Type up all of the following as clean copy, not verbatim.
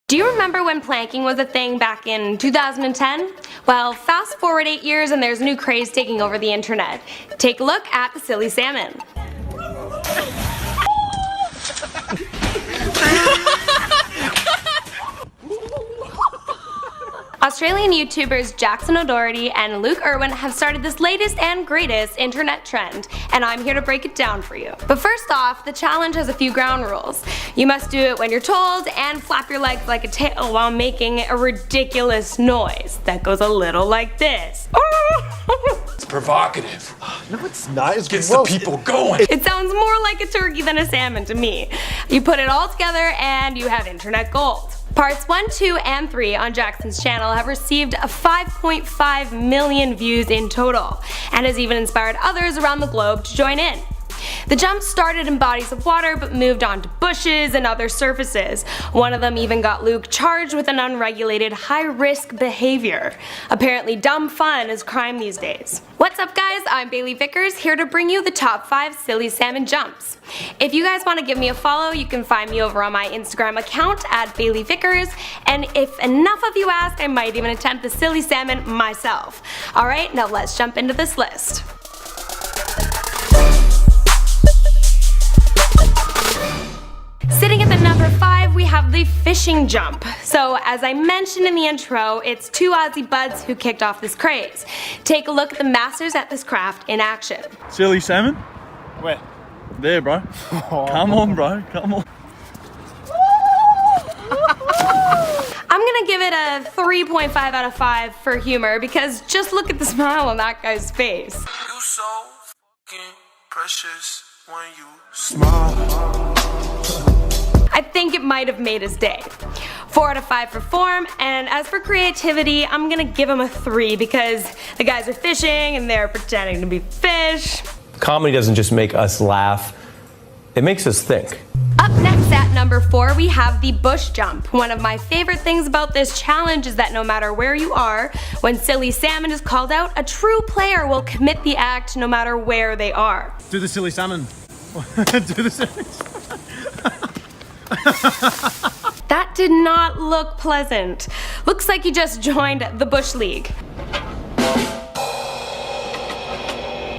Do you remember when planking was a thing back in 2010? Well, fast forward 8 years and there's a new craze taking over the internet. Take a look at the silly salmon. Australian YouTubers Jackson O'Doherty and Luke Erwin have started this latest and greatest internet trend, and I'm here to break it down for you. But first off, the challenge has a few ground rules. You must do it when you're told and flap your legs like a tail while making a ridiculous noise that goes a little like this. It's provocative. No, it's not. It gets the people going. It sounds more like a turkey than a salmon to me. You put it all together and you have internet gold. Parts 1, 2, and 3 on Jackson's channel have received 5.5 million views in total, and has even inspired others around the globe to join in. The jump started in bodies of water but moved on to bushes and other surfaces. One of them even got Luke charged with an unregulated high-risk behavior. Apparently dumb fun is crime these days. What's up guys, I'm Bailey Vickers, here to bring you the top 5 silly salmon jumps. If you guys want to give me a follow, you can find me over on my Instagram account at Bailey Vickers, and if enough of you ask, I might even attempt the silly salmon myself. Alright, now let's jump into this list. Sitting at the number 5, we have the fishing jump. So as I mentioned in the intro, it's two Aussie buds who kicked off this craze. Take a look at the masters at this craft in action. Silly salmon? Where? There, bro. Oh. Come on, bro. Come on. I'm gonna give it a 3.5 out of 5 for humor because just look at the smile on that guy's face. You so fucking precious when you smile. I think it might have made his day. 4 out of 5 for form, and as for creativity, I'm gonna give him a 3 because the guys are fishing and they're pretending to be fish. Comedy doesn't just make us laugh, it makes us think. Up next at number 4, we have the bush jump. One of my favorite things about this challenge is that no matter where you are, when silly salmon is called out, a true player will commit the act no matter where they are. Do the silly salmon. Do the silly salmon. That did not look pleasant. Looks like you just joined the Bush League.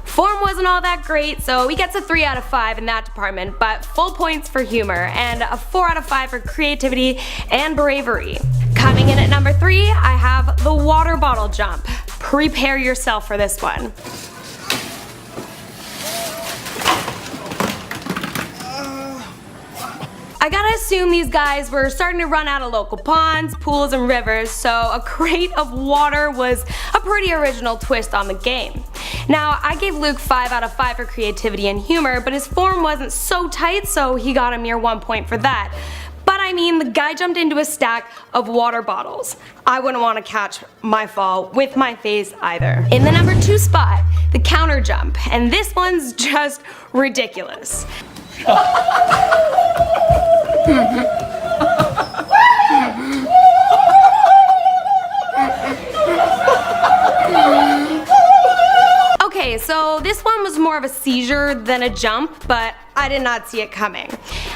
Form wasn't all that great, so he gets a 3 out of 5 in that department, but full points for humor, and a 4 out of 5 for creativity and bravery. Coming in at number 3, I have the water bottle jump. Prepare yourself for this one. I gotta assume these guys were starting to run out of local ponds, pools, and rivers, so a crate of water was a pretty original twist on the game. Now, I gave Luke 5 out of 5 for creativity and humor, but his form wasn't so tight, so he got a mere 1 point for that. But I mean, the guy jumped into a stack of water bottles. I wouldn't want to catch my fall with my face either. In the number 2 spot, the counter jump, and this one's just ridiculous. Okay, so this one was more of a seizure than a jump, but I did not see it coming.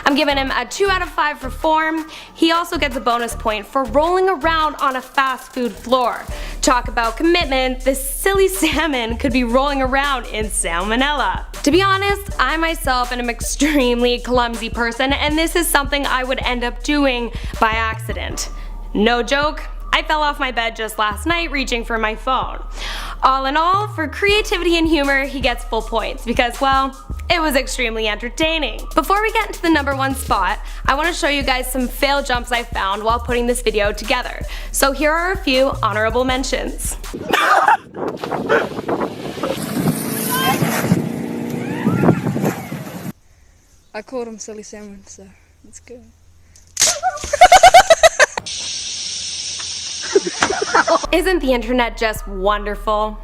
I'm giving him a 2 out of 5 for form. He also gets a bonus point for rolling around on a fast food floor. Talk about commitment, this silly salmon could be rolling around in salmonella. To be honest, I myself am an extremely clumsy person, and this is something I would end up doing by accident. No joke, I fell off my bed just last night reaching for my phone. All in all, for creativity and humor, he gets full points because, well, it was extremely entertaining. Before we get into the number 1 spot, I want to show you guys some fail jumps I found while putting this video together. So here are a few honorable mentions. I called him silly salmon, so that's good. Isn't the internet just wonderful?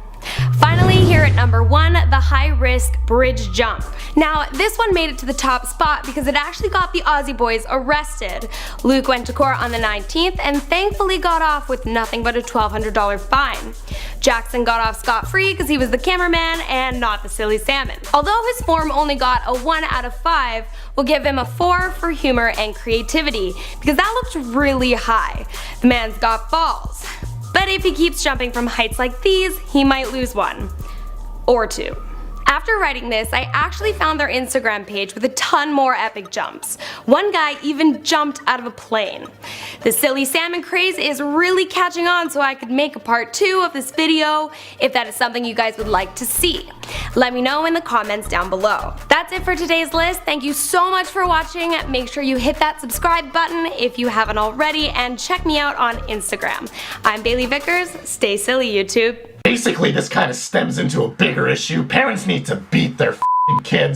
Finally, here at number 1, the high-risk bridge jump. Now, this one made it to the top spot because it actually got the Aussie boys arrested. Luke went to court on the 19th and thankfully got off with nothing but a $1,200 fine. Jackson got off scot-free because he was the cameraman and not the silly salmon. Although his form only got a 1 out of 5, we'll give him a 4 for humor and creativity because that looked really high. The man's got balls. But if he keeps jumping from heights like these, he might lose 1 or 2. After writing this, I actually found their Instagram page with a ton more epic jumps. One guy even jumped out of a plane. The silly salmon craze is really catching on, so I could make a part 2 of this video if that is something you guys would like to see. Let me know in the comments down below. That's it for today's list. Thank you so much for watching. Make sure you hit that subscribe button if you haven't already, and check me out on Instagram. I'm Bailey Vickers. Stay silly, YouTube. Basically, this kind of stems into a bigger issue. Parents need to beat their f***ing kids.